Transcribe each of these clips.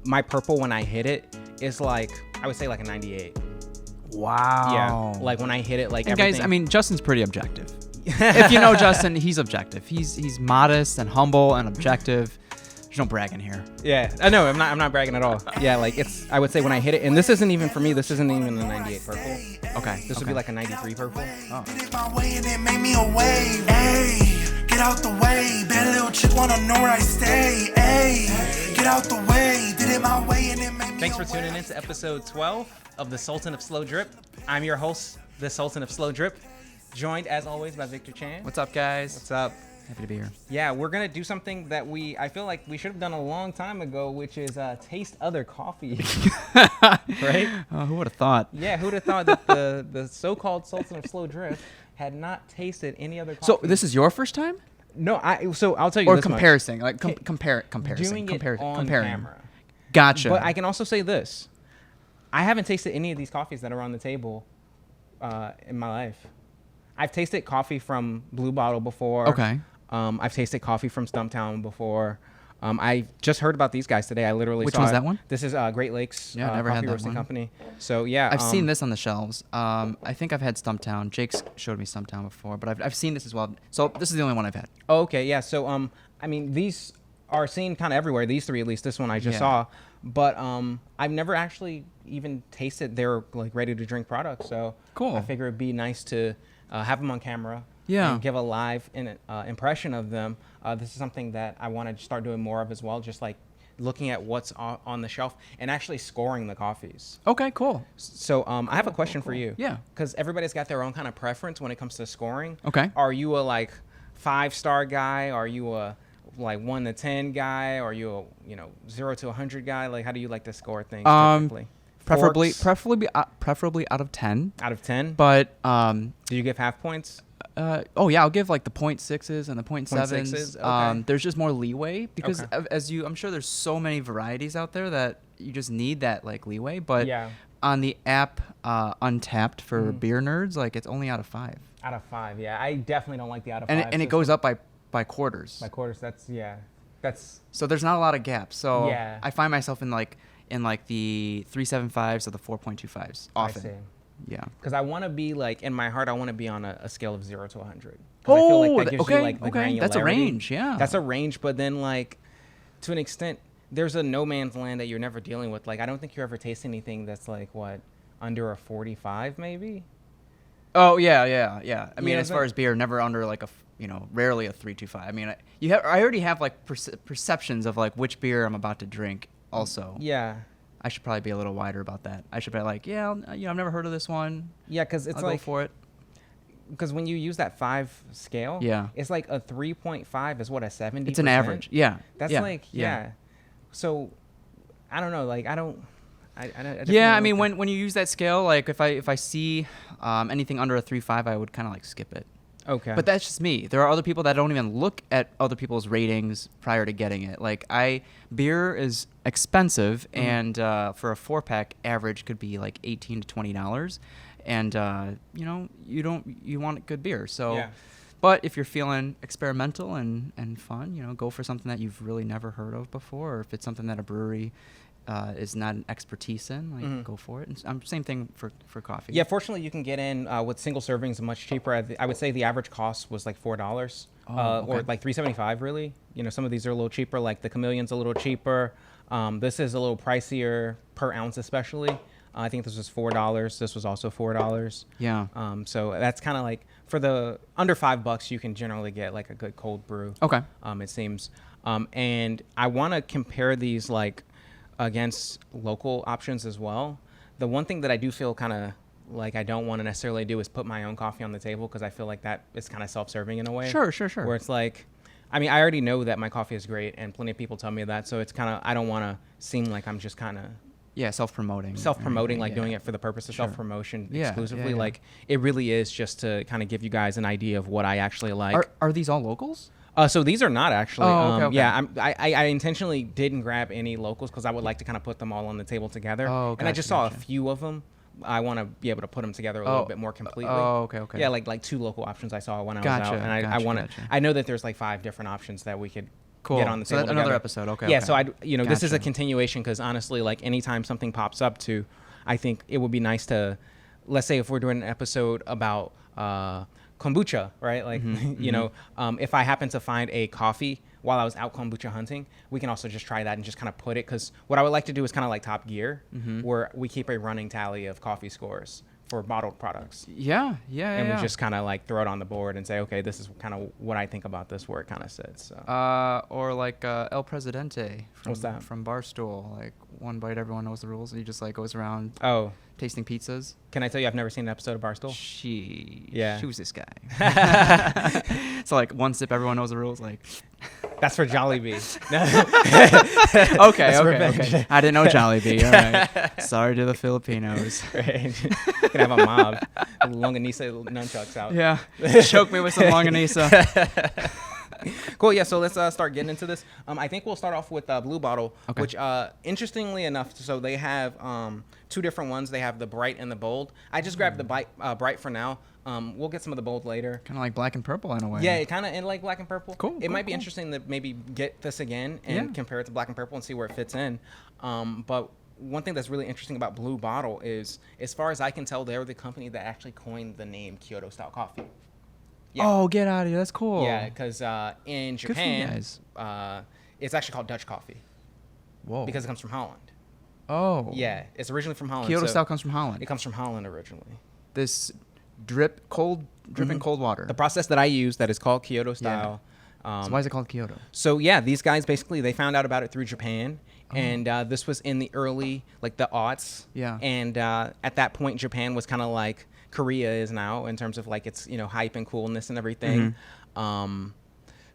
my purple when I hit it is like, I would say like a 98. Wow. Yeah, like when I hit it, like and everything. guys, I mean, Justin's pretty objective. If you know Justin, he's objective. He's modest and humble and objective. There's no bragging here. Yeah, I know. I'm not bragging at all. Yeah, like it's. I would say when I hit it, and this isn't even for me. This isn't even a 98 purple. Okay. This would be like a 93 purple. Oh. Get out the way, bad little chick wanna know where I stay. Ay, get out the way, did it my way and it made me. Thanks for tuning in to episode 12 of the Sultan of Slow Drip. I'm your host, the Sultan of Slow Drip, joined as always by Victor Chan. What's up, guys? What's up? Happy to be here. Yeah, we're gonna do something that I feel like we should have done a long time ago, which is taste other coffee. Right? Who would have thought? Yeah, who would have thought that the so-called Sultan of Slow Drip had not tasted any other coffee? So this is your first time? No, so I'll tell you Or this comparison, much. like comparison, Doing it on comparing. camera. Gotcha. But I can also say this: I haven't tasted any of these coffees that are on the table in my life. I've tasted coffee from Blue Bottle before. Okay. I've tasted coffee from Stumptown before. I just heard about these guys today. I literally Which saw one's it. that one? This is Great Lakes Yeah, never had Coffee that Roasting one. Company. So yeah, I've seen this on the shelves. I think I've had Stumptown. Jake's showed me Stumptown before, but I've seen this as well. So this is the only one I've had. Oh, okay, yeah. So I mean, these are seen kind of everywhere. These three, at least. This one I just saw, but I've never actually even tasted their like ready to drink products. So Cool. I figure it'd be nice to have them on camera. Yeah. And give a live impression of them. This is something that I want to start doing more of as well. Just like looking at what's on the shelf and actually scoring the coffees. Okay, cool. So I have a question for you. Yeah. Because everybody's got their own kind of preference when it comes to scoring. Okay. Are you a like 5-star guy? Are you a like 1 to 10 guy? Are you a 0 to 100 guy? Like how do you like to score things typically? Preferably Forks? out of 10. Out of 10. But Do you give half points? I'll give like the 0.6s and the 0.7s. 0.6s, okay. There's just more leeway because Okay. I'm sure there's so many varieties out there that you just need that like leeway. But Yeah. on the app Untapped for beer nerds, like it's only out of 5. Out of 5, yeah. I definitely don't like the out of 5. And it goes up by quarters. by quarters. That's So there's not a lot of gaps. So Yeah. I find myself in like the 3.75s or the 4.25s often. I see. Yeah. Because I want to be like in my heart, I want to be on a scale of 0 to 100. 'Cause Oh, I feel like that gives okay, you like the okay. That's a granularity. range, yeah. That's a range, but then like to an extent, there's a no man's land that you're never dealing with. Like I don't think you ever taste anything that's like under a 45 maybe. Oh yeah. I mean, Yeah, as far but- as beer, never under like rarely a 3.25. I mean, I already have like perceptions of like which beer I'm about to drink. Also, Yeah. I should probably be a little wider about that. I should be like, I've never heard of this one. Yeah, because it's I'll like go for it. because when you use that 5 scale, Yeah. it's like a 3.5 is what a 70. It's an average. Yeah. That's yeah. like yeah. So I don't know. Like I don't. I definitely Yeah, I don't mean, think- when you use that scale, like if I see anything under a 3.5, I would kind of like skip it. Okay. But that's just me. There are other people that don't even look at other people's ratings prior to getting it. Like beer is expensive, and for a 4-pack, average could be like $18 to $20, and you want good beer. So, Yeah. but if you're feeling experimental and fun, go for something that you've really never heard of before, or if it's something that a brewery is not an expertise in, like go for it. And same thing for coffee. Yeah, fortunately, you can get in with single servings much cheaper. I would say the average cost was like $4, or like $3.75. Really, some of these are a little cheaper. Like the Chameleon's a little cheaper. This is a little pricier per ounce, especially. I think this was $4. This was also $4. Yeah. So that's kind of like for the under $5, you can generally get like a good cold brew. Okay. It seems. And I want to compare these like against local options as well. The one thing that I do feel kind of like I don't want to necessarily do is put my own coffee on the table, because I feel like that is kind of self-serving in a way. Sure. Where it's like, I mean, I already know that my coffee is great, and plenty of people tell me that, so it's kind of, I don't want to seem like I'm just kind of Yeah, self-promoting, like doing it for the purpose of self-promotion exclusively. Yeah. Like it really is just to kind of give you guys an idea of what I actually like. Are these all locals? So these are not actually. Oh, okay. Yeah, I intentionally didn't grab any locals because I would like to kind of put them all on the table together. Oh, and I gotcha, just saw gotcha. a few of them. I want to be able to put them together a little bit more completely. Oh, okay. Yeah, like 2 local options I saw when I was Gotcha, out, and I gotcha, want to. gotcha. I know that there's like 5 different options that we could Cool. get on the So table that, another together. episode. Okay. Yeah, okay. so this is a Gotcha. continuation because honestly, like anytime something pops up to, I think it would be nice to, let's say if we're doing an episode about kombucha, right? Like, if I happen to find a coffee while I was out kombucha hunting, we can also just try that and just kind of put it. Because what I would like to do is kind of like Top Gear, where we keep a running tally of coffee scores for bottled products. Yeah. And we just kind of like throw it on the board and say, okay, this is kind of what I think about this, where it kind of sits. So. Or like El Presidente from, What's that? from Barstool. Like one bite, everyone knows the rules. He just like goes around Oh, tasting pizzas. can I tell you I've never seen an episode of Barstool? Who's this guy? So like one sip, everyone knows the rules. Like, That's for Jollibee. okay. I didn't know Jollibee. All right. Sorry to the Filipinos. Right. Can have a mob. Longanisa nunchucks out. Yeah. Choke me with some longanisa. Cool. Yeah. So let's start getting into this. I think we'll start off with Blue Bottle, Okay. which interestingly enough, so they have two different ones. They have the bright and the bold. I just grabbed the bright for now. We'll get some of the bold later. Kind of like black and purple in a way. Yeah, it kind of like black and purple. Cool, It might be cool. interesting to maybe get this again and compare it to black and purple and see where it fits in. But one thing that's really interesting about Blue Bottle is, as far as I can tell, they're the company that actually coined the name Kyoto style coffee. Yeah. Oh, get out of here. That's cool. Yeah, because in Good for you Japan, guys. it's actually called Dutch coffee Whoa. because it comes from Holland. Oh. Yeah, it's originally from Holland. Kyoto so style comes from Holland. It comes from Holland originally. This dripping cold water. The process that I use that is called Kyoto style. So why is it called Kyoto? So yeah, these guys basically they found out about it through Japan, and this was in the early like the aughts. Yeah. And at that point, Japan was kind of like Korea is now in terms of like its hype and coolness and everything.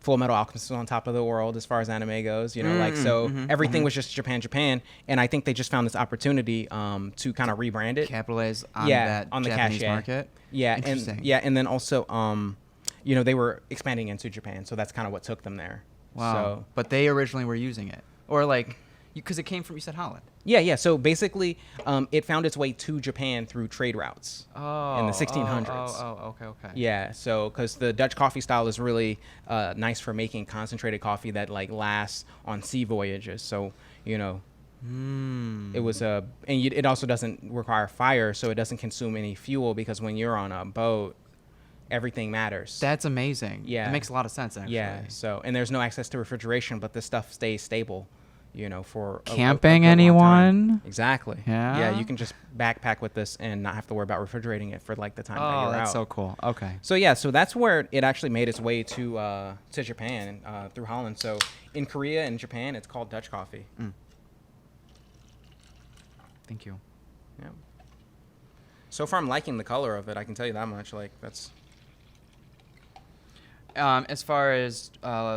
Full Metal Alchemist was on top of the world as far as anime goes. Everything was just Japan, and I think they just found this opportunity to kind of rebrand it. Capitalize on Yeah, that on the Japanese cachet. market. Yeah, Interesting. and then also they were expanding into Japan, so that's kind of what took them there. Wow. So But they originally were using it, or like, because it came from, you said Holland. yeah. So basically, it found its way to Japan through trade routes Oh. in the 1600s. Okay. Yeah. So because the Dutch coffee style is really nice for making concentrated coffee that like lasts on sea voyages. So it was it also doesn't require fire, so it doesn't consume any fuel because when you're on a boat, everything matters. That's amazing. Yeah. It makes a lot of sense, actually. Yeah. So and there's no access to refrigeration, but this stuff stays stable. For Camping, a good long time. anyone? Exactly. Yeah? Yeah, you can just backpack with this and not have to worry about refrigerating it for like the time that Oh, you're that's out. so cool. Okay. So yeah, so that's where it actually made its way to Japan through Holland. So in Korea and Japan, it's called Dutch coffee. Thank you. Yeah. So far, I'm liking the color of it. I can tell you that much. Like that's. As far as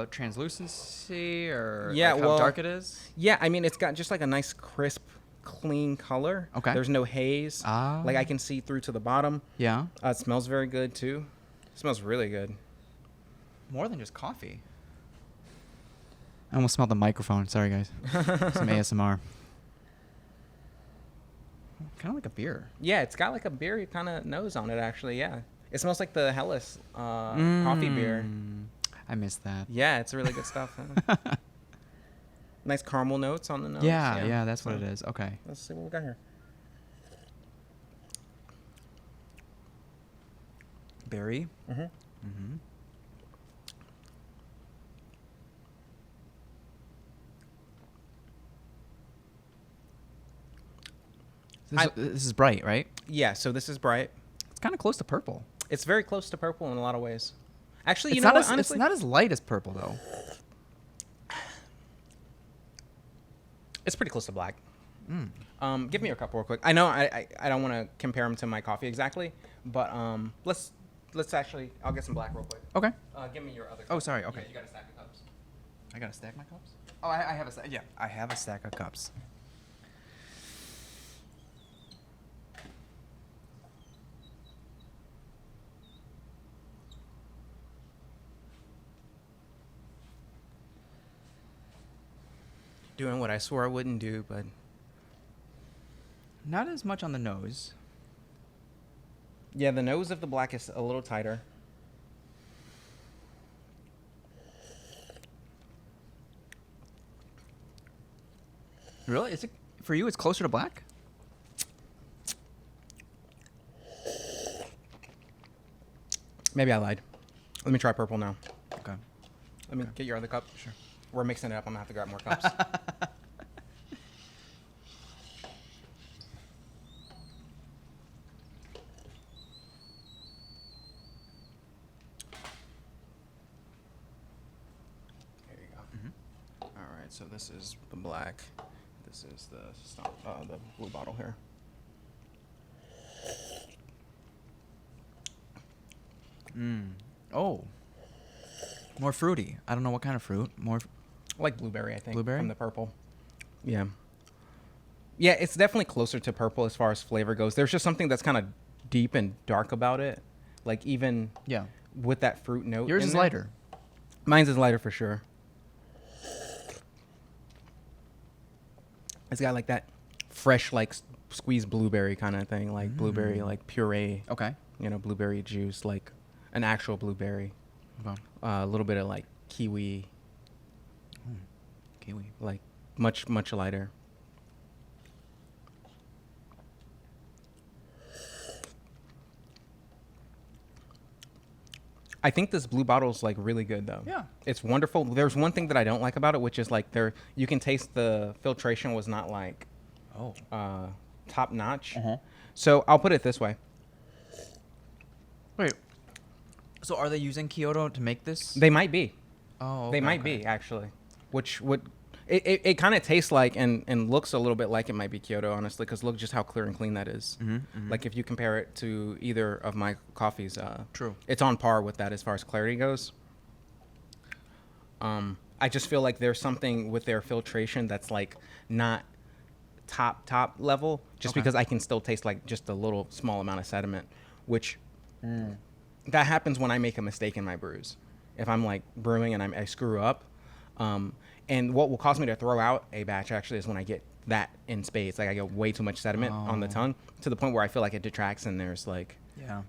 translucency or Yeah, like how well, dark it is? Yeah, I mean, it's got just like a nice, crisp, clean color. Okay. There's no haze. Ah. Like I can see through to the bottom. Yeah. It smells very good too. It smells really good. More than just coffee. I almost smelled the microphone. Sorry, guys. Some ASMR. Kind of like a beer. Yeah, it's got like a beer kind of nose on it, actually. Yeah. It smells like the Helles coffee beer. I missed that. Yeah, it's really good stuff. Nice caramel notes on the nose. Yeah, that's what it is. Okay. Let's see what we got here. Berry. This is bright, right? Yeah, so this is bright. It's kind of close to purple. It's very close to purple in a lot of ways. Actually, It's know not what? as, Honestly, it's not as light as purple though. it's pretty close to black. Give me your cup real quick. I know I don't want to compare them to my coffee exactly, but let's actually I'll get some black real quick. Okay. Give me your other. Oh, cup. sorry. Okay. Yeah, you got a stack of cups. I gotta stack my cups. Oh, I have a stack. Yeah, I have a stack of cups. Doing what I swore I wouldn't do, but Not as much on the nose. yeah, the nose of the black is a little tighter. Really? Is it for you? It's closer to black. Maybe I lied. Let me try purple now. Okay. Let me get your other cup. Sure. We're mixing it up. I'm gonna have to grab more cups. There you go. All right. So this is the black. This is the blue bottle here. Oh. More fruity. I don't know what kind of fruit. More. Like blueberry, I think. Blueberry? From the purple. Yeah. Yeah, it's definitely closer to purple as far as flavor goes. There's just something that's kind of deep and dark about it. Like even Yeah. with that fruit note. Yours in is there. lighter. Mine's is lighter for sure. It's got like that fresh, like squeezed blueberry kind of thing. Like blueberry, like puree. Okay. You know, blueberry juice, like an actual blueberry. Okay. A little bit of like kiwi. Kiwi. Like much lighter. I think this blue bottle is like really good though. Yeah. It's wonderful. There's one thing that I don't like about it, which is like you can taste the filtration was not like Oh. top notch. Uh-huh. So I'll put it this way. Wait. So are they using Kyoto to make this? They might be. Oh. They might be actually. Which would it kind of tastes like and looks a little bit like it might be Kyoto, honestly, because look just how clear and clean that is. Like if you compare it to either of my coffees, True. It's on par with that as far as clarity goes. I just feel like there's something with their filtration that's like not top level, just because I can still taste like just a little small amount of sediment, which that happens when I make a mistake in my brews. If I'm like brewing and I screw up. And what will cause me to throw out a batch actually is when I get that in spades. Like I get way too much sediment on the tongue to the point where I feel like it detracts and there's like,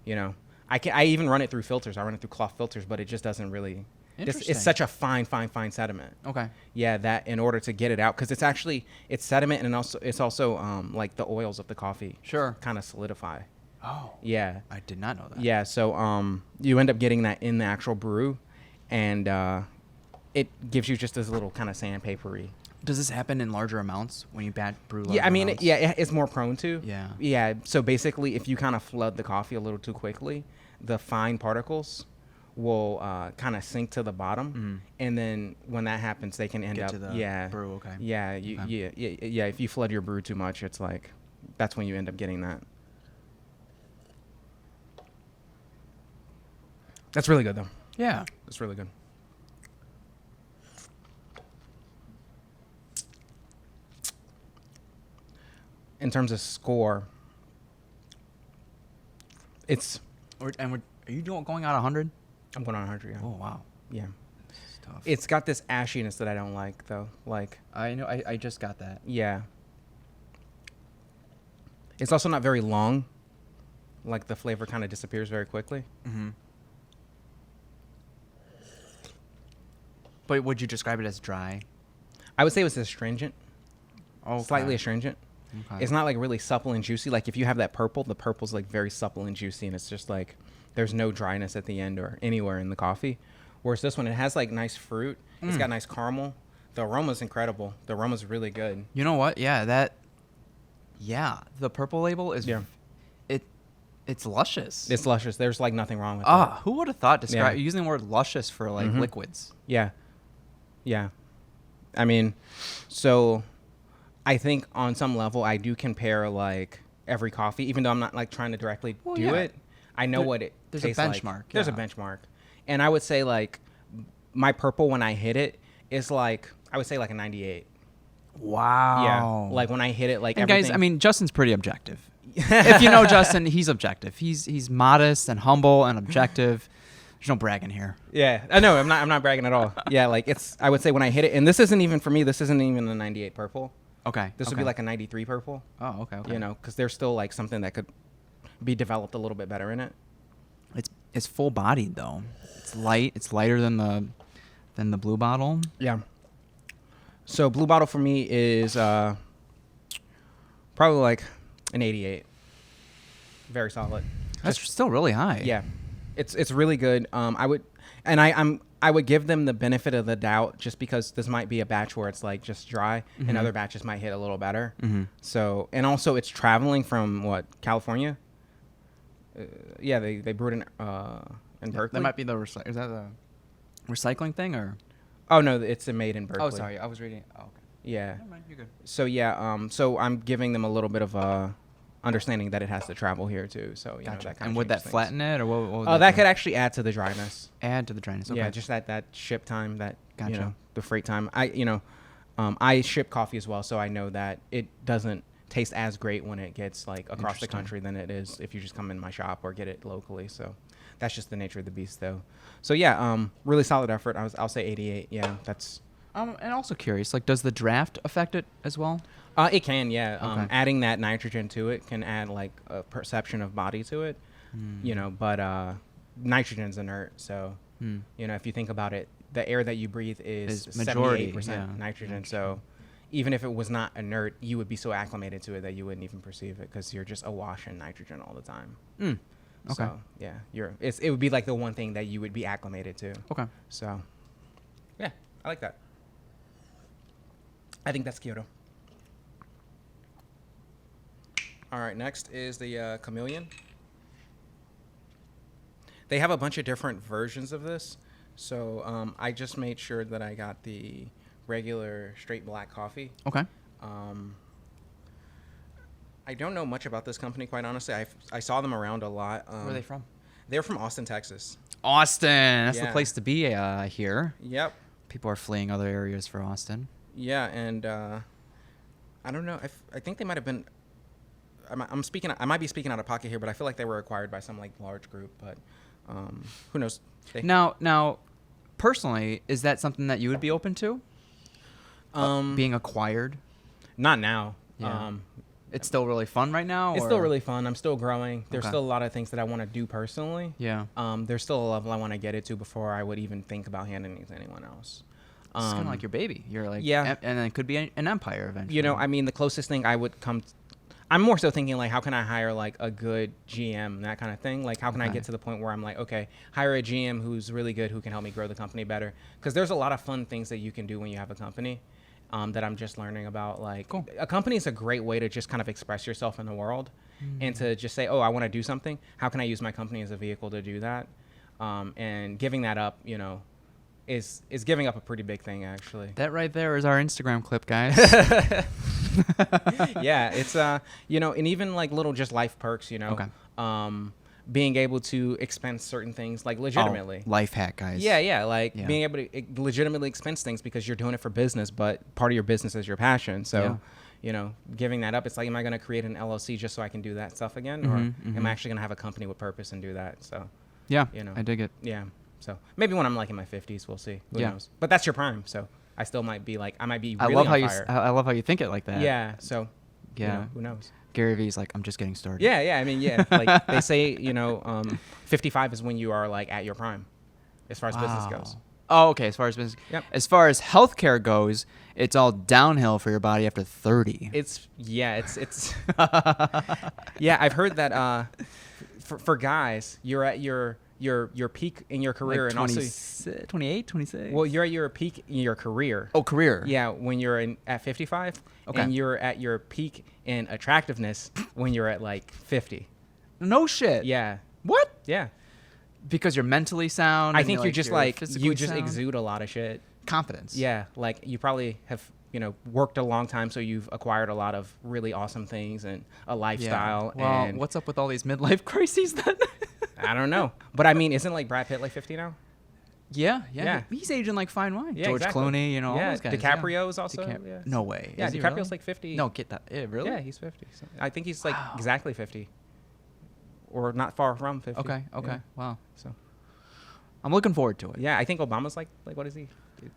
you know, I even run it through filters. I run it through cloth filters, but it just doesn't really. Interesting. It's such a fine sediment. Okay. Yeah, that in order to get it out, because it's sediment and it's also like the oils of the coffee. Sure. Kind of solidify. Oh. Yeah. I did not know that. Yeah. So you end up getting that in the actual brew, and it gives you just this little kind of sandpapery. Does this happen in larger amounts when you brew larger Yeah, I mean, amounts? it's more prone to. Yeah. Yeah. So basically, if you kind of flood the coffee a little too quickly, the fine particles will kind of sink to the bottom, and then when that happens, they can end Get up. to the brew, okay. Yeah. Yeah. If you flood your brew too much, it's like that's when you end up getting that. That's really good though. Yeah. It's really good. In terms of score, it's. Are you going out 100? I'm going on 100. Yeah. Oh wow. Yeah. It's tough. It's got this ashiness that I don't like though. Like. I know. I just got that. Yeah. It's also not very long. Like the flavor kind of disappears very quickly. But would you describe it as dry? I would say it was astringent. Oh, Slightly astringent. Okay. It's not like really supple and juicy. Like if you have that purple, the purple's like very supple and juicy, and it's just like there's no dryness at the end or anywhere in the coffee. Whereas this one, it has like nice fruit. It's got nice caramel. The aroma's incredible. The aroma's really good. You know what? Yeah, the purple label is. Yeah. It's luscious. It's luscious. There's like nothing wrong with it. Who would have thought using the word luscious for like liquids? Yeah. Yeah. I mean, so I think on some level I do compare like every coffee, even though I'm not like trying to directly do it. I know what it there's a tastes like. benchmark, There's a yeah. benchmark. And I would say like my purple when I hit it is like, I would say like a 98. Wow. Yeah. Like when I hit it, like And everything. guys, I mean, Justin's pretty objective. If you know Justin, he's objective. He's modest and humble and objective. There's no bragging here. Yeah, I know. I'm not bragging at all. Yeah, like I would say when I hit it, and this isn't even for me. This isn't even a 98 purple. Okay. This would be like a 93 purple. Oh, okay. You know, because there's still like something that could be developed a little bit better in it. It's full bodied though. It's light. It's lighter than the blue bottle. Yeah. So blue bottle for me is Probably like an 88. Very solid. That's still really high. Yeah, it's really good. I would give them the benefit of the doubt just because this might be a batch where it's like just dry, and other batches might hit a little better. So, and also it's traveling from California. Yeah, they brewed in Berkeley. That might be is that the recycling thing or? Oh no, it's made in Berkeley. Oh, sorry, I was reading. Oh, okay. Yeah. Never mind, you're good. So yeah, so I'm giving them a little bit of understanding that it has to travel here too. So you know, that kind And of would that changes flatten it, or what would things. That do? could actually add to the dryness. Add to the dryness. Okay. Yeah, just that ship time, that Gotcha. you know, the freight time. I ship coffee as well, so I know that it doesn't taste as great when it gets like across the country than it is if you just come in my shop or get it locally. So that's just the nature of the beast, though. So yeah, really solid effort. I'll say 88. Yeah, that's. And also curious, like, does the draft affect it as well? It can, yeah. Okay. Adding that nitrogen to it can add like a perception of body to it, you know. But nitrogen's inert, so you know, if you think about it, the air that you breathe is majority 78% nitrogen. So even if it was not inert, you would be so acclimated to it that you wouldn't even perceive it because you're just awash in nitrogen all the time. Okay. So yeah, it would be like the one thing that you would be acclimated to. Okay. So yeah, I like that. I think that's Kyoto. All right, next is the Chameleon. They have a bunch of different versions of this. So I just made sure that I got the regular straight black coffee. Okay. I don't know much about this company, quite honestly. I saw them around a lot. Where are they from? They're from Austin, Texas. Austin. That's the Yeah. place to be here. Yep. People are fleeing other areas for Austin. Yeah, and I don't know. I think they might have been. I'm speaking. I might be speaking out of pocket here, but I feel like they were acquired by some like large group. But who knows? Now, personally, is that something that you would be open to? Being acquired? Not now. Yeah. It's still really fun right now? It's or? still really fun. I'm still growing. There's Okay. still a lot of things that I want to do personally. Yeah. There's still a level I want to get it to before I would even think about handing it to anyone else. It's kind of like your baby. You're like, Yeah. and then it could be an empire eventually. You know, I mean, the closest thing I would come. I'm more so thinking like, how can I hire like a good GM, that kind of thing? Like, how can I Okay. get to the point where I'm like, okay, hire a GM who's really good, who can help me grow the company better? Because there's a lot of fun things that you can do when you have a company. That I'm just learning about. Like, Cool. A company is a great way to just kind of express yourself in the world and to just say, oh, I want to do something. How can I use my company as a vehicle to do that? And giving that up, you know, is giving up a pretty big thing, actually. That right there is our Instagram clip, guys. Yeah, it's, you know, and even like little just life perks, you know. Okay. Being able to expense certain things like legitimately. Oh, life hack, guys. Yeah, like Yeah. being able to legitimately expense things because you're doing it for business, but part of your business is your passion. So, Yeah. you know, giving that up, it's like, am I going to create an LLC just so I can do that stuff again? Or am I actually going to have a company with purpose and do that? So, Yeah, you know. I dig it. yeah. So maybe when I'm like in my 50s, we'll see. Who Yeah. knows? But that's your prime. So I still might be like, I might be I really love on how fire. I love how you think it like that. Yeah. So, you Yeah. know, who knows? Gary Vee's like, I'm just getting started. Yeah. I mean, yeah. Like they say, you know, 55 is when you are like at your prime as far as business goes. Oh, okay. As far as business, Yep. as far as healthcare goes, it's all downhill for your body after 30. It's yeah, I've heard that for guys, you're at your peak in your career, like and also 28, 26. well, you're at your peak in your career. Oh, career. Yeah, when you're at 55, Okay. and you're at your peak in attractiveness when you're at like 50. No shit. Yeah, What? yeah. Because you're mentally sound. I and think you're just you're like physically you just sound? exude a lot of shit. confidence. Yeah, like you probably have, you know, worked a long time, so you've acquired a lot of really awesome things and a lifestyle. Well, and what's up with all these midlife crises then? I don't know, but I mean, isn't like Brad Pitt like 50 now? Yeah. Yeah. He's aging like fine wine. Yeah, George exactly. Clooney, you know, all Yeah, those guys. DiCaprio is also. DiCap- Yeah. No way. Yeah, Is he DiCaprio's really? like 50. No, get that. Yeah, really? Yeah, he's 50. So I think he's like Wow. exactly 50, or not far from 50. Okay. Yeah. Wow. So I'm looking forward to it. yeah, I think Obama's like what is he?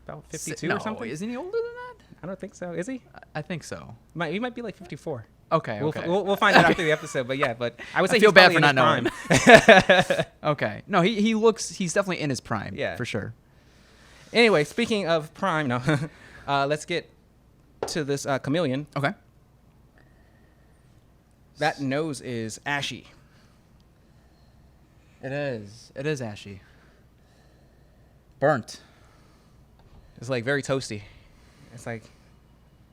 About 52 or something? Isn't he older than that? I don't think so. Is he? I think so. He might be like 54. Okay. We'll find out after the episode. But yeah, I would say I feel he's bad probably for in not his prime. Okay. No, he's definitely in his prime. Yeah. For sure. Anyway, speaking of prime, no, let's get to this Chameleon. Okay. That nose is ashy. It is. It is ashy. Burnt. It's like very toasty. It's like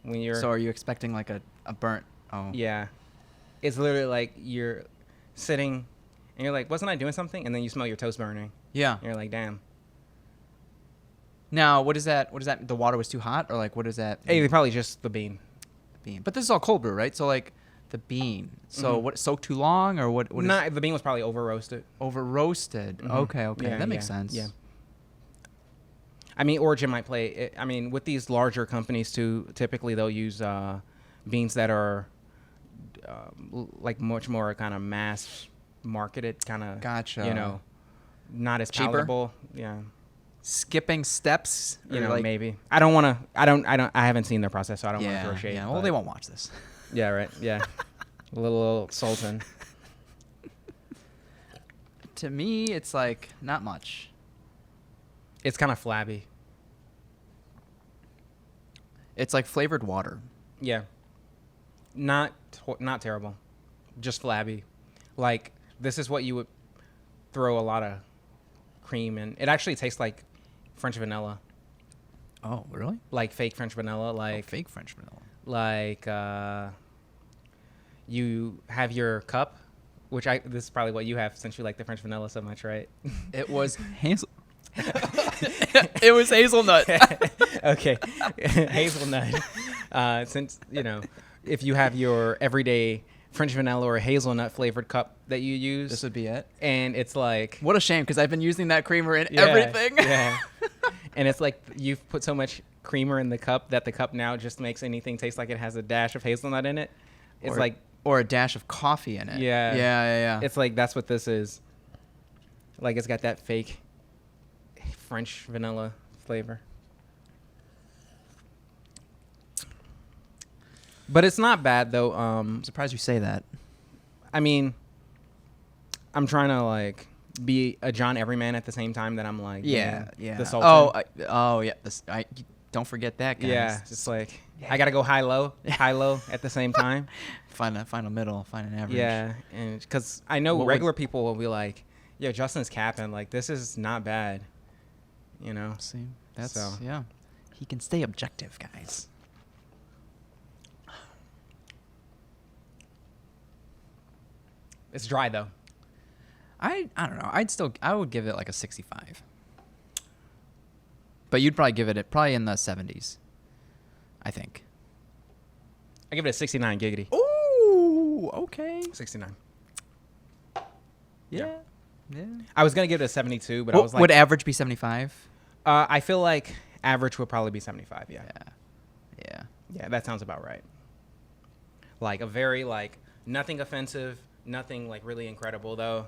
when you're. So are you expecting like a burnt? Oh. Yeah. It's literally like you're sitting and you're like, wasn't I doing something? And then you smell your toast burning. Yeah. And you're like, damn. Now, what is that? What is that? The water was too hot, or like what is that? Hey, probably just the bean. Bean. But this is all cold brew, right? So like the bean. So what? Soaked too long, or what? What Nah, the bean was probably over roasted. over roasted. Mhm. Okay. Yeah, That makes yeah, sense. Yeah. I mean, origin might play. I mean, with these larger companies too, typically they'll use beans that are like much more kind of mass marketed, kind of. Gotcha. You know, not as Cheaper? palatable. Yeah. Skipping steps. You or know, like, maybe. I don't want to. I haven't seen their process, so I don't want to throw shade. Yeah. Well, but- they won't watch this. Yeah. Right. Yeah. little Sultan. To me, it's like not much. It's kind of flabby. It's like flavored water. Yeah. Not terrible. Just flabby. Like this is what you would throw a lot of cream in. It actually tastes like French vanilla. Oh, really? Like fake French vanilla, like Fake French vanilla. like you have your cup, which this is probably what you have since you like the French vanilla so much, right? It was hazel. It was hazelnut. Okay. Hazelnut. Since, you know, if you have your everyday French vanilla or hazelnut flavored cup that you use, This would be it. and it's like What a shame, because I've been using that creamer in yeah, everything. Yeah. And it's like you've put so much creamer in the cup that the cup now just makes anything taste like it has a dash of hazelnut in it. It's like or a dash of coffee in it. Yeah. Yeah. it's like that's what this is. Like it's got that fake French vanilla flavor. But it's not bad though. I'm surprised you say that. I mean, I'm trying to like be a John Everyman at the same time that I'm like Yeah. the Sultan. Yeah. Don't forget that, guys. Yeah, it's like I gotta go high low at the same time. Find a middle, find an average. Yeah, and because I know What would- regular people will be like, "Yeah, Justin's capping. Like this is not bad," you know. See, that's So. yeah. He can stay objective, guys. It's dry though. I don't know. I would give it like a 65. But you'd probably give it probably in the 70s. I think. I give it a 69 giggity. Ooh, okay. 69. Yeah. Yeah. I was gonna give it a 72, but I was like, Would average be 75? I feel like average would probably be 75. Yeah. Yeah. Yeah, that sounds about right. Like a very like nothing offensive, nothing like really incredible though.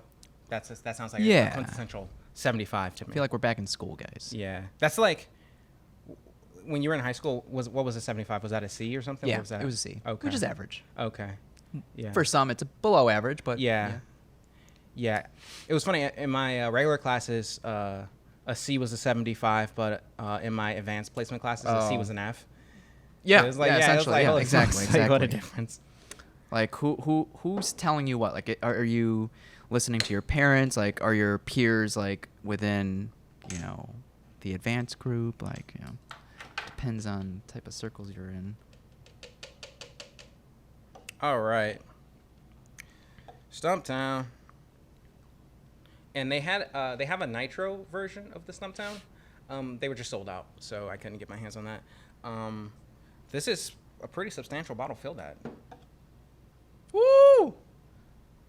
That sounds like Yeah. a quintessential 75 to me. I feel like we're back in school, guys. Yeah, that's like when you were in high school. What was a 75? Was that a C or something? Yeah, What was that? it was a C, Okay. which is average. Okay. Yeah. For some, it's below average, but Yeah. Yeah. It was funny in my regular classes. A C was a 75, but in my advanced placement classes, a C Oh. was an F. Yeah, So it was like, yeah, it was essentially, like, yeah, holy exactly, smokes, like, what a exactly. difference. Like who's telling you what? Like, are you listening to your parents? Like, are your peers like within, the advanced group? Like, depends on the type of circles you're in. All right. Stumptown. And they have a Nitro version of the Stumptown. They were just sold out, so I couldn't get my hands on that. This is a pretty substantial bottle filled at. Woo!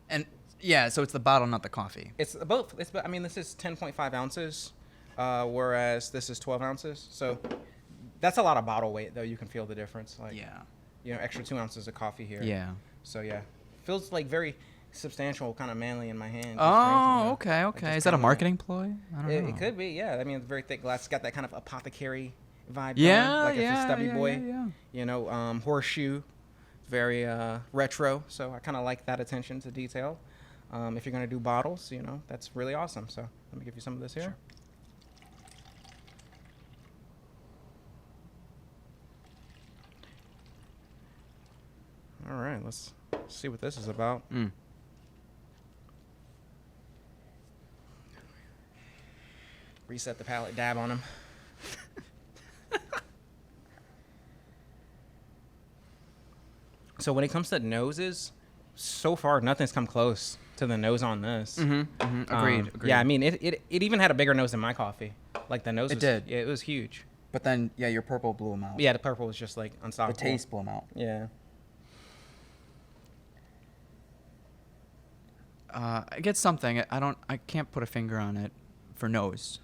And yeah, so it's the bottle, not the coffee. It's both. I mean, this is 10.5 ounces, whereas this is 12 ounces. So that's a lot of bottle weight, though. You can feel the difference. Like, extra 2 ounces of coffee here. Yeah. So yeah, feels like very substantial, kind of manly in my hand. Oh, okay, Like, okay. just Is that a kinda- marketing ploy? I don't know. It could be, yeah. I mean, it's very thick glass. It's got that kind of apothecary vibe. Yeah, like yeah, it's a stubby yeah, boy. yeah. Horseshoe, very retro. So I kind of like that attention to detail. If you're gonna do bottles, that's really awesome. So let me give you some of this here. Sure. All right, let's see what this is about. Reset the palate, dab on them. So when it comes to noses, so far nothing's come close to the nose on this. Agreed. Yeah, I mean, it even had a bigger nose than my coffee. Like the nose It was, did. Yeah, it was huge. But then, yeah, your purple blew them out. Yeah, the purple was just like The unstoppable. taste blew them out. Yeah. I get something. I can't put a finger on it for nose.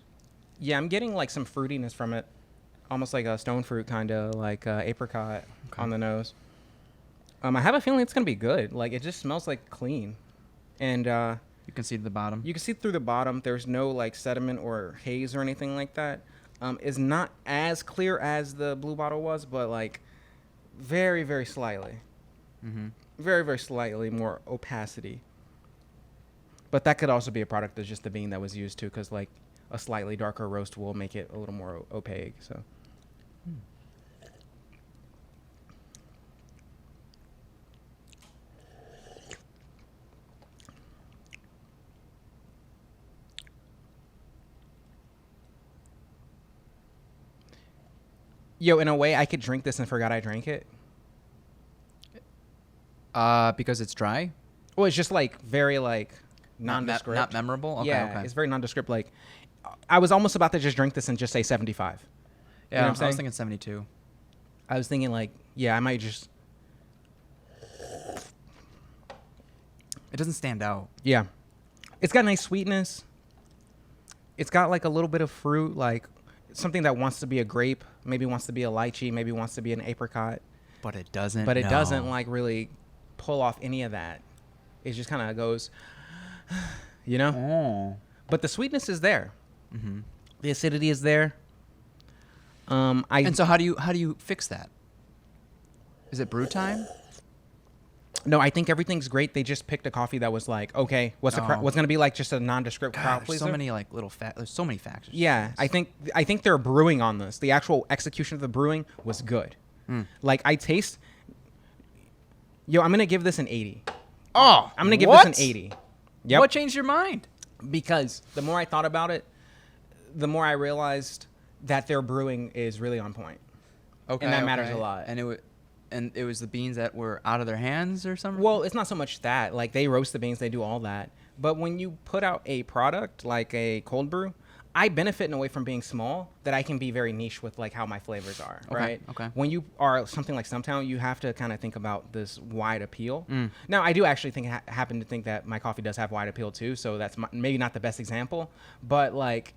Yeah, I'm getting like some fruitiness from it. Almost like a stone fruit kind of like apricot on the nose. I have a feeling it's going to be good. Like it just smells like clean. And You can see the bottom. you can see through the bottom. There's no like sediment or haze or anything like that. It's not as clear as the blue bottle was, but like very, very slightly. Very, very slightly more opacity. But that could also be a product of just the bean that was used too, because like a slightly darker roast will make it a little more opaque. So. Yo, in a way, I could drink this and forgot I drank it. Because it's dry? Well, it's just like very like nondescript. Not memorable? Okay, yeah, okay. it's very nondescript. Like, I was almost about to just drink this and just say 75. Yeah, know what I'm I was saying? thinking 72. I was thinking like, yeah, I might just. It doesn't stand out. Yeah, it's got nice sweetness. It's got like a little bit of fruit, like something that wants to be a grape, maybe wants to be a lychee, maybe wants to be an apricot. But it doesn't. But it no. doesn't like really pull off any of that. It just kind of goes, you know. Oh. But the sweetness is there. The acidity is there. And so how do you fix that? Is it brew time? No, I think everything's great. They just picked a coffee that was like, okay, what's what's gonna be like just a nondescript crowd There's pleaser? so many like little there's so many factors. Yeah, I think they're brewing on this. The actual execution of the brewing was good. Like I taste. Yo, I'm gonna give this an 80. Oh, I'm gonna give this an 80. Yep. What changed your mind? Because the more I thought about it, the more I realized that their brewing is really on point. Okay, And that matters a lot. And it was the beans that were out of their hands or something. Well, it's not so much that. Like, they roast the beans, they do all that. But when you put out a product like a cold brew, I benefit in a way from being small that I can be very niche with, like, how my flavors are, right? Okay. When you are something like Stumptown, you have to kind of think about this wide appeal. Now, I do actually happen to think that my coffee does have wide appeal, too, so that's maybe not the best example. But, like,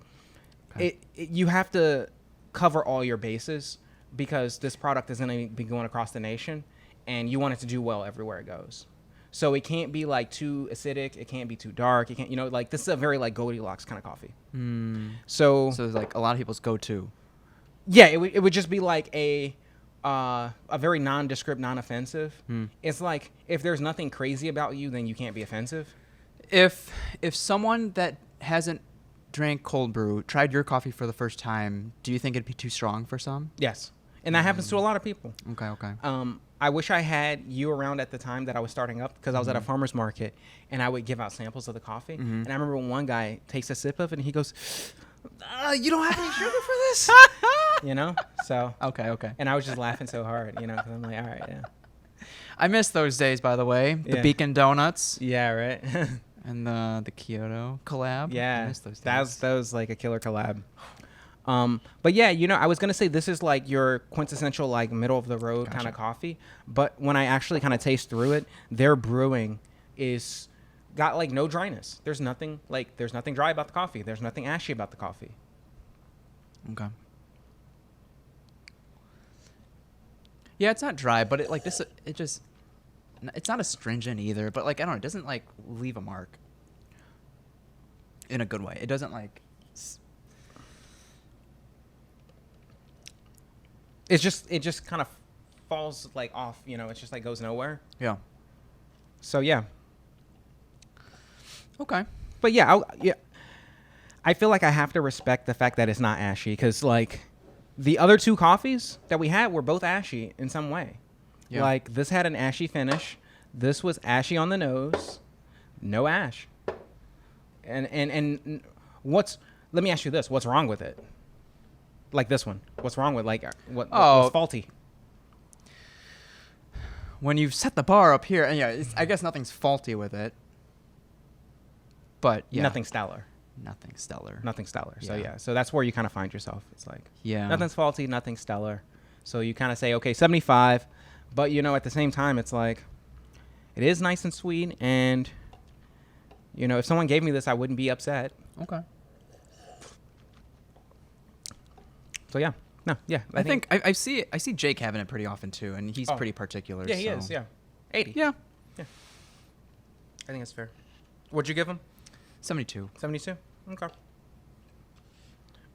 you have to cover all your bases, because this product is going to be going across the nation, and you want it to do well everywhere it goes. So it can't be like too acidic. It can't be too dark. It can't, like this is a very like Goldilocks kind of coffee. So it's like a lot of people's go-to. Yeah, it would just be like a very nondescript, non-offensive. It's like if there's nothing crazy about you, then you can't be offensive. If someone that hasn't drank cold brew tried your coffee for the first time, do you think it'd be too strong for some? Yes. And that happens to a lot of people. Okay. I wish I had you around at the time that I was starting up, because I was at a farmer's market and I would give out samples of the coffee. And I remember when one guy takes a sip of it and he goes, you don't have any sugar for this? So. Okay. And I was just laughing so hard, because I'm like, all right, yeah. I miss those days, by the way. The Yeah. Beacon Donuts Yeah, right. and the Kyoto collab. I Yeah, miss those days. that was like a killer collab. But yeah, I was gonna say this is like your quintessential like middle of the road kind of coffee. But when I actually kind of taste through it, their brewing is got like no dryness. There's nothing dry about the coffee. There's nothing ashy about the coffee. Okay. Yeah, it's not dry, but it's not astringent either. But like I don't know, it doesn't like leave a mark. In a good way. It doesn't like. It just kind of falls like off. It's just like goes nowhere. Yeah. So yeah. Okay. But yeah, I feel like I have to respect the fact that it's not ashy, because like the other two coffees that we had were both ashy in some way. Yeah. Like this had an ashy finish. This was ashy on the nose, no ash. And what's? Let me ask you this: what's wrong with it? Like this one, what's wrong with what's faulty? When you've set the bar up here, and I guess nothing's faulty with it. But yeah, Nothing stellar. Nothing stellar. Nothing stellar. So Yeah. so that's where you kind of find yourself. It's like Yeah. nothing's faulty, nothing stellar. So you kind of say, okay, 75, but at the same time, it's like it is nice and sweet, and if someone gave me this, I wouldn't be upset. Okay. So yeah, no, yeah. I think I see Jake having it pretty often too, and he's Oh. pretty particular. yeah, he so. is. Yeah, 80. Yeah. I think that's fair. What'd you give him? 72. 72. Okay.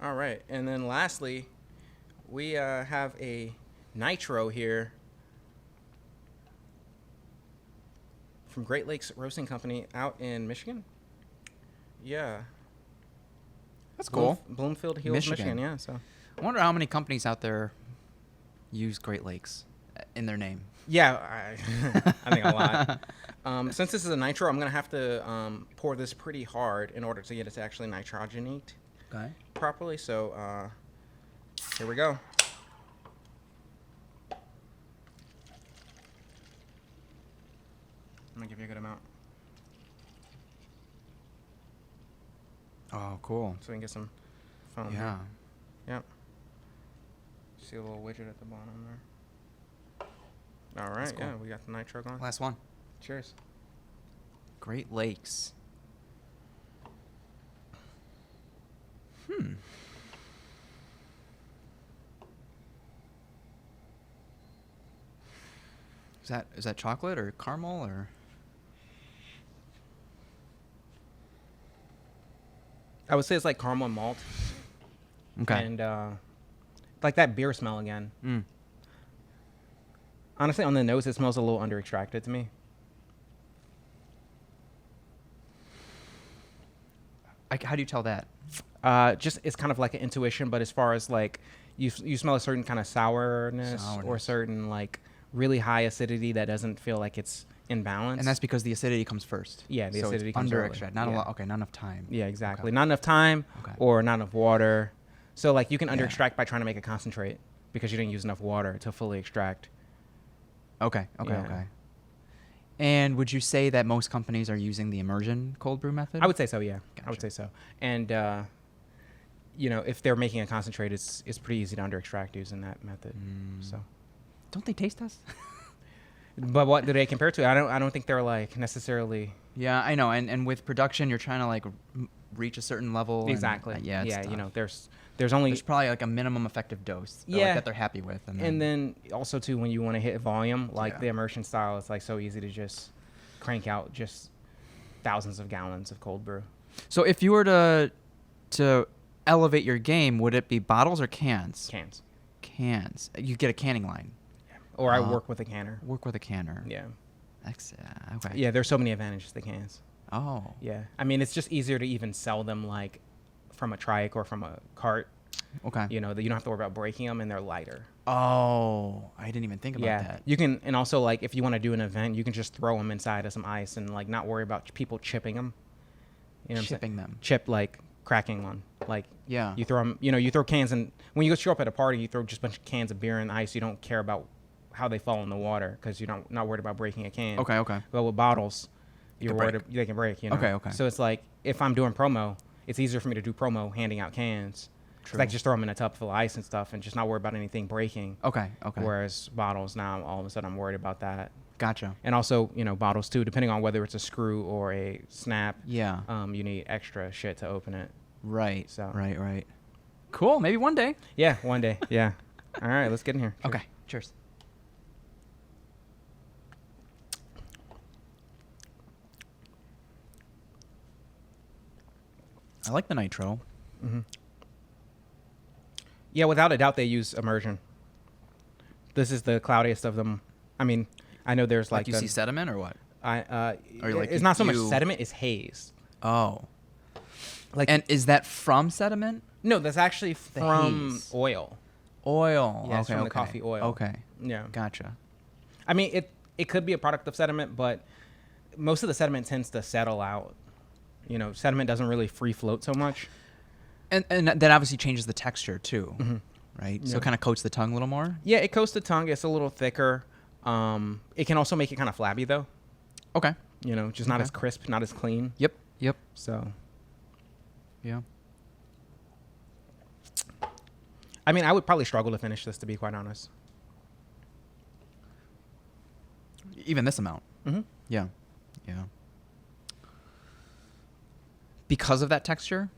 All right, and then lastly, we have a Nitro here from Great Lakes Roasting Company out in Michigan. Yeah. That's cool. Bloomfield Hills, Michigan. Michigan. Yeah. So. I wonder how many companies out there use Great Lakes in their name. Yeah, I think a lot. Since this is a Nitro, I'm gonna have to pour this pretty hard in order to get it to actually nitrogenate Okay. properly. So here we go. I'm gonna give you a good amount Oh, cool. so we can get some foam. Yeah. Here. Yep. See a little widget at the bottom there. All right. That's cool. Yeah, we got the Nitro going. Last one. Cheers. Great Lakes. Is that chocolate or caramel or? I would say it's like caramel and malt. Okay. And like that beer smell again. Mm. Honestly, on the nose, it smells a little under extracted to me. How do you tell that? Just it's kind of like an intuition, but as far as like you smell a certain kind of sourness or certain like really high acidity that doesn't feel like it's in balance. And that's because the acidity comes first. Yeah, the so acidity it's comes under early. extract. Not a Yeah. lot. Okay, not enough time. Yeah, exactly. Okay. Not enough time Okay. or not enough water. So like you can under Yeah. extract by trying to make a concentrate because you didn't use enough water to fully extract. Okay. Yeah. Okay. And would you say that most companies are using the immersion cold brew method? I would say so, yeah. I would Gotcha. say so. And if they're making a concentrate, it's pretty easy to under extract using that method. So, Don't they taste us? but what do they compare to? I don't think they're like necessarily Yeah, I know. And with production, you're trying to like reach a certain level. and, exactly. yeah. It's yeah. tough. There's only There's probably like a minimum effective dose. That they're happy with. and then also too when you want to hit volume, like Yeah. the immersion style, it's like so easy to just crank out just thousands of gallons of cold brew. So if you were to elevate your game, would it be bottles or cans? Cans. Cans. You get a canning line. Or I work with a canner. Work with a canner. Yeah. Okay. Yeah, there's so many advantages to the cans. Oh. Yeah. I mean, it's just easier to even sell them like from a trike or from a cart. Okay. That you don't have to worry about breaking them and they're lighter. Oh, I didn't even think about that. You can, and also like if you want to do an event, you can just throw them inside of some ice and like not worry about people chipping them. You know what I'm saying? Chipping them. Chip like cracking one. Like Yeah. you throw them, you throw cans and when you go show up at a party, you throw just a bunch of cans of beer in ice. You don't care about how they fall in the water because you're not worried about breaking a can. Okay. But with bottles, you're can worried break. they can break. Okay. So it's like if I'm doing promo, it's easier for me to do promo handing out cans. Because I can just throw them in a tub full of ice and stuff and just not worry about anything breaking. Okay. Whereas bottles now, all of a sudden, I'm worried about that. Gotcha. And also, bottles too, depending on whether it's a screw or a snap. Yeah. You need extra shit to open it. Right. So. Right. Cool. Maybe one day. Yeah, one day. Yeah. All right, let's get in here. Cheers. Okay. Cheers. I like the nitro. Yeah, without a doubt, they use immersion. This is the cloudiest of them. I mean, I know there's Like you see sediment or what? Or like it's not so much you- sediment; it's haze. Oh. Like, And is that from sediment? no, that's actually from haze. oil. Oil. Yeah, it's okay, from the okay. coffee oil. Okay. Yeah. Gotcha. I mean, it could be a product of sediment, but most of the sediment tends to settle out. You know, sediment doesn't really free float so much. And that obviously changes the texture too, right? So Yeah. it kind of coats the tongue a little more. Yeah, it coats the tongue. It's a little thicker. It can also make it kind of flabby though. Okay. You know, just not Okay. as crisp, not as clean. Yep. Yep. So, Yeah. I mean, I would probably struggle to finish this, to be quite honest. Even this amount. Mm-hmm. Yeah. Yeah. Because of that texture?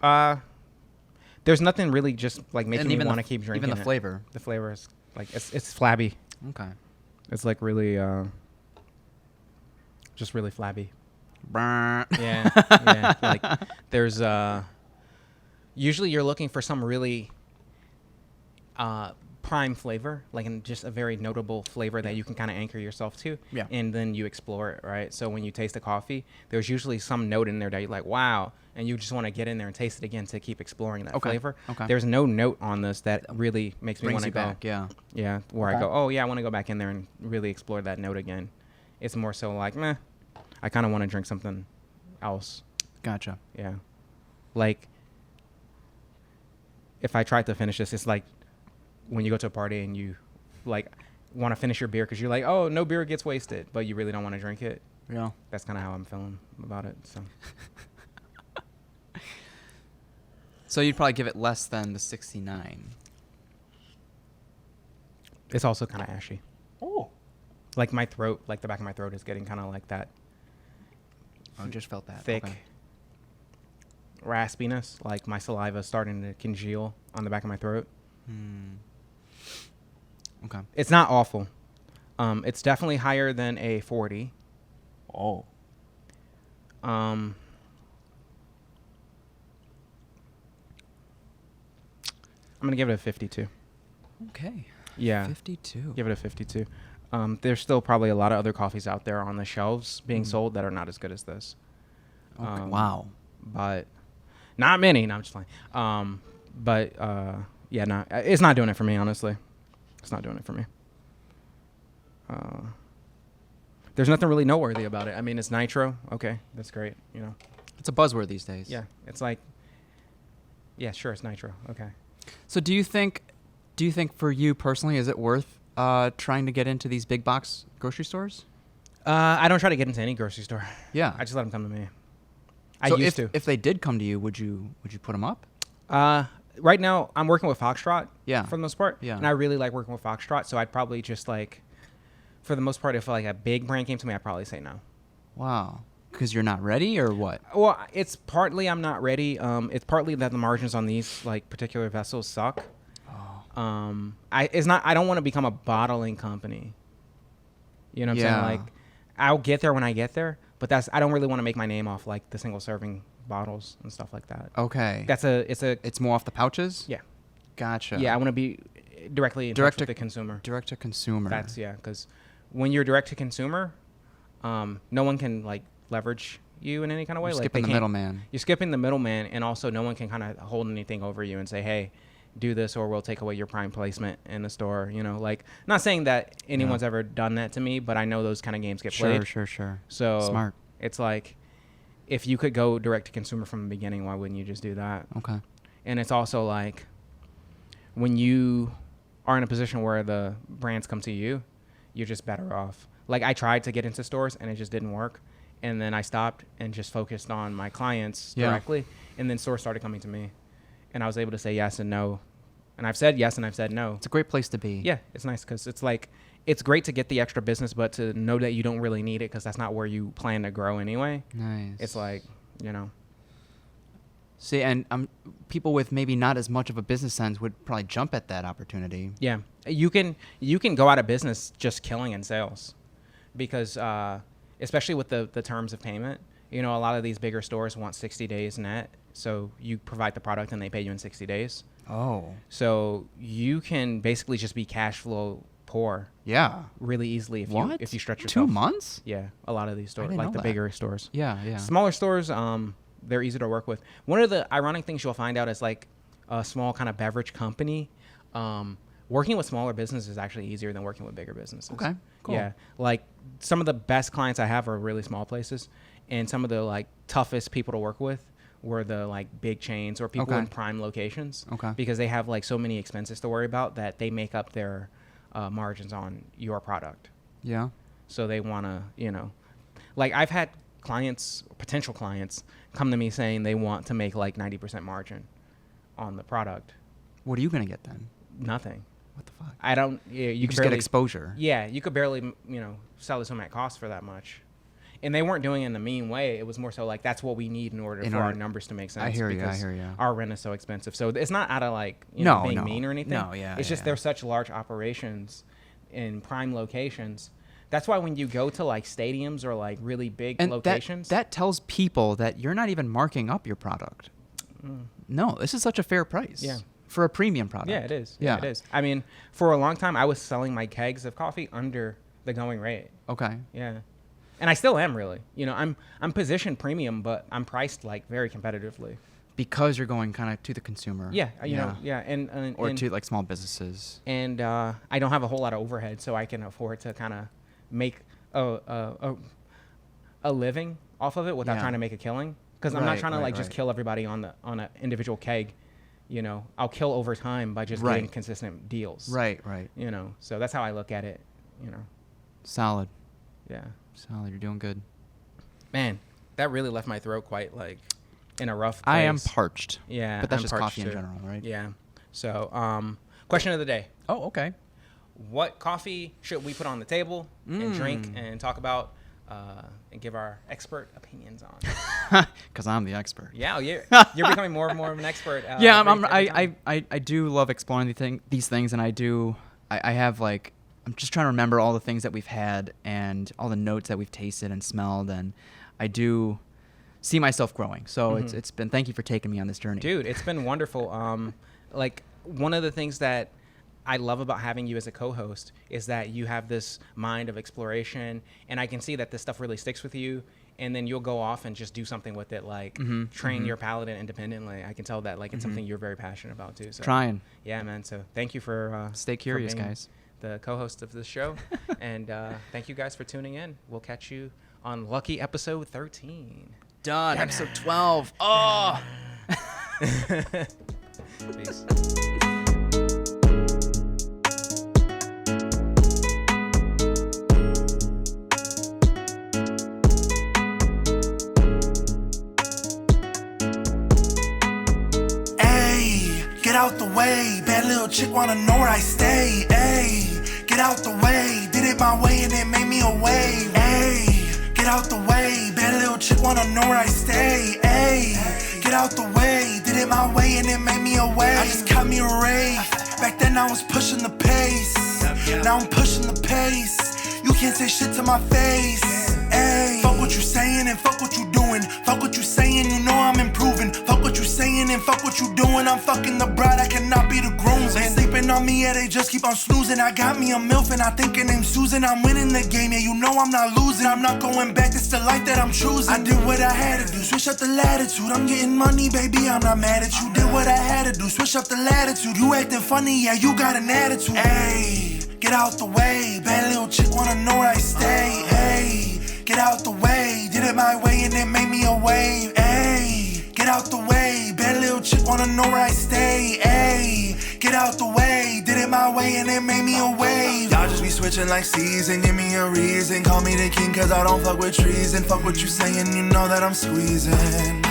There's nothing really just like making me even want to keep drinking. Even the it. flavor. The flavor is like it's flabby. Okay. It's like really just really flabby. Brr. Yeah, yeah. Like there's usually you're looking for some really prime flavor, like in just a very notable flavor that you can kind of anchor yourself to. Yeah. And then you explore it, right? So when you taste the coffee, there's usually some note in there that you're like, wow, and you just want to get in there and taste it again to keep exploring that flavor. Okay. There's no note on this that really makes me Brings want to you go. back. Yeah. Yeah, where I Okay. go, oh yeah, I want to go back in there and really explore that note again. It's more so like, meh, I kind of want to drink something else. Gotcha. Yeah. Like, if I tried to finish this, it's like when you go to a party and you, like, want to finish your beer because you're like, oh, no beer gets wasted, but you really don't want to drink it. Yeah. That's kind of how I'm feeling about it. So, So you'd probably give it less than the 69. it's also kind of ashy. Oh. Like, my throat, like, the back of my throat is getting kind of like that I just felt that. thick Okay. raspiness. Like, my saliva is starting to congeal on the back of my throat. Okay. It's not awful. It's definitely higher than a 40. Oh. I'm going to give it a 52. Okay. Yeah. 52. Give it a 52. There's still probably a lot of other coffees out there on the shelves being sold that are not as good as this. Okay. Wow. But not many. No, I'm just playing. Yeah, no, it's not doing it for me, honestly. It's not doing it for me. There's nothing really noteworthy about it. I mean, it's Nitro. Okay, that's great. You know. It's a buzzword these days. Yeah, it's like, yeah, sure, it's Nitro. Okay. So do you think for you personally, is it worth trying to get into these big box grocery stores? I don't try to get into any grocery store. Yeah. I just let them come to me. So I used to. if they did come to you, would you put them up? Right now, I'm working with Foxtrot. Yeah. For the most part. Yeah. And I really like working with Foxtrot, so I'd probably just like, for the most part, if like a big brand came to me, I'd probably say no. Wow. Because you're not ready, or what? Well, it's partly I'm not ready. It's partly that the margins on these like particular vessels suck. Oh. I don't want to become a bottling company. You know what I'm Yeah. saying? Like, I'll get there when I get there, but I don't really want to make my name off like the single serving bottles and stuff like that. Okay. It's more off the pouches. yeah. Gotcha. Yeah, I want to be directly in touch with the consumer. Direct to consumer. That's because when you're direct to consumer, no one can like leverage you in any kind of way. You're Like skipping they the can't- middleman. You're skipping the middleman, and also no one can kind of hold anything over you and say, "Hey, do this, or we'll take away your prime placement in the store." You know, like not saying that anyone's ever done that to me, but I know those kind of games get played. Sure. So Smart. It's like if you could go direct to consumer from the beginning, why wouldn't you just do that? Okay. And it's also like when you are in a position where the brands come to you, you're just better off. Like I tried to get into stores and it just didn't work. And then I stopped and just focused on my clients directly. And then stores started coming to me. And I was able to say yes and no. And I've said yes and I've said no. It's a great place to be. Yeah, it's nice because it's like, it's great to get the extra business, but to know that you don't really need it because that's not where you plan to grow anyway. Nice. It's like, you know. See, and people with maybe not as much of a business sense would probably jump at that opportunity. Yeah, you can go out of business just killing in sales, because especially with the terms of payment, you know, a lot of these bigger stores want 60 days net, so you provide the product and they pay you in 60 days. Oh. So you can basically just be cash flow poor Yeah. really easily if you stretch yourself. 2 months? Yeah, a lot of these stores, didn't like know the that. bigger stores. Yeah. Smaller stores, they're easy to work with. One of the ironic things you'll find out is like a small kind of beverage company working with smaller businesses is actually easier than working with bigger businesses. Okay, cool. Yeah, like some of the best clients I have are really small places, and some of the like toughest people to work with were the like big chains or people in prime locations. Okay. Because they have like so many expenses to worry about that they make up their margins on your product. Yeah. So they want to, like I've had clients, potential clients, come to me saying they want to make like 90% margin on the product. What are you gonna get then? Nothing. What the fuck? I don't. You could just barely get exposure. Yeah, you could barely, sell to someone at cost for that much. And they weren't doing it in a mean way. It was more so like that's what we need in order for our numbers to make sense. I hear you. Because I hear you. our rent is so expensive. So it's not out of like being mean or anything. No, yeah. It's just they're such large operations in prime locations. That's why when you go to like stadiums or like really big locations, that tells people that you're not even marking up your product. No, this is such a fair price. Yeah. For a premium product. Yeah, it is. Yeah, it is. I mean, for a long time, I was selling my kegs of coffee under the going rate. Okay. Yeah. And I still am really. I'm positioned premium, but I'm priced like very competitively. Because you're going kind of to the consumer. Yeah, and or to like small businesses. And I don't have a whole lot of overhead, so I can afford to kind of make a living off of it without trying to make a killing. Because I'm not trying to just kill everybody on an individual keg. I'll kill over time by just getting consistent deals. Right. So that's how I look at it. Solid. Yeah. Solid. You're doing good. Man, that really left my throat quite like in a rough place. I am parched. Yeah. But that's I'm just coffee in general, right? Yeah. So, question of the day. Oh, okay. What coffee should we put on the table and drink and talk about and give our expert opinions on? Because I'm the expert. Yeah, you're becoming more and more of an expert. I do love exploring these things, and I have like, I'm just trying to remember all the things that we've had and all the notes that we've tasted and smelled, and I do see myself growing. So it's been, thank you for taking me on this journey. Dude, it's been wonderful. Like one of the things that I love about having you as a co-host is that you have this mind of exploration, and I can see that this stuff really sticks with you, and then you'll go off and just do something with it, like train your palate independently. I can tell that like it's something you're very passionate about too. So Trying. Yeah, man. So thank you for stay curious, guys. The co-host of the show, and thank you guys for tuning in. We'll catch you on lucky episode 13. Done. Episode 12. Oh. Peace. Get out the way, bad little chick wanna know where I stay. Ayy, get out the way, did it my way and it made me a wave. Ayy, get out the way, bad little chick wanna know where I stay. Ayy, get out the way, did it my way and it made me a wave. I just cut me a rave. Back then I was pushing the pace. Now I'm pushing the pace. You can't say shit to my face. Ayy, fuck what you saying and fuck what you doing. Fuck what you saying, you know I'm improving. Fuck what you saying and fuck what you doing. I'm fucking the bride, I cannot be the groom. They sleeping on me, yeah, they just keep on snoozing. I got me a MILF and I think her name's Susan. I'm winning the game, yeah, you know I'm not losing. I'm not going back, it's the life that I'm choosing. I did what I had to do, switch up the latitude. I'm getting money, baby, I'm not mad at you. Did what I had to do, switch up the latitude. You acting funny, yeah, you got an attitude. Ayy, get out the way, bad little chick wanna know where I stay. Ayy, get out the way, did it my way and it made me a wave. Ayy, get out the way, bad little chick wanna know where I stay. Ayy, get out the way, did it my way and it made me a wave. Y'all just be switching like season, give me a reason. Call me the king cause I don't fuck with treason. Fuck what you saying, you know that I'm squeezing.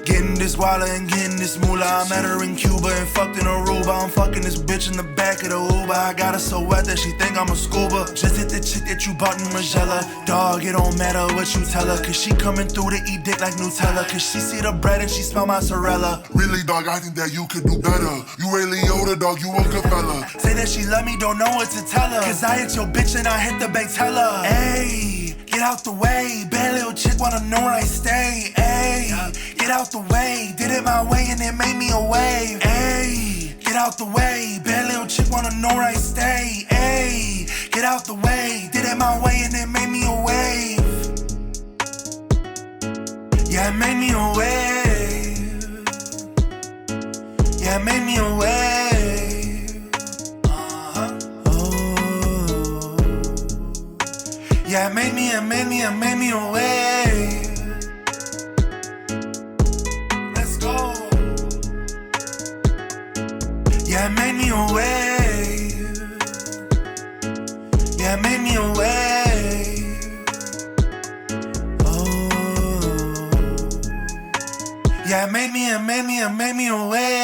Getting this wallet and getting this moolah. I met her in Cuba and fucked in Aruba. I'm fucking this bitch in the back of the Uber. I got her so wet that she think I'm a scuba. Just hit the chick that you bought in Magella. Dog, it don't matter what you tell her, cause she coming through to eat dick like Nutella. Cause she see the bread and she smell mozzarella. Really, dog, I think that you could do better. You Ray Liotta, dog, you a good fella. Say that she love me, don't know what to tell her. Cause I hit your bitch and I hit the bank teller. Ayy, get out the way, bad little chick wanna know where I stay. Ayy, get out the way, did it my way and it made me a wave. Ayy, get out the way, bad little chick wanna know where I stay. Ayy, get out the way, did it my way and it made me a wave. Yeah, it made me a wave. Yeah, it made me a wave. made me a wave. Let's go. Yeah, it made me a wave. Yeah, it made me a wave. Oh. Yeah, it made me a wave.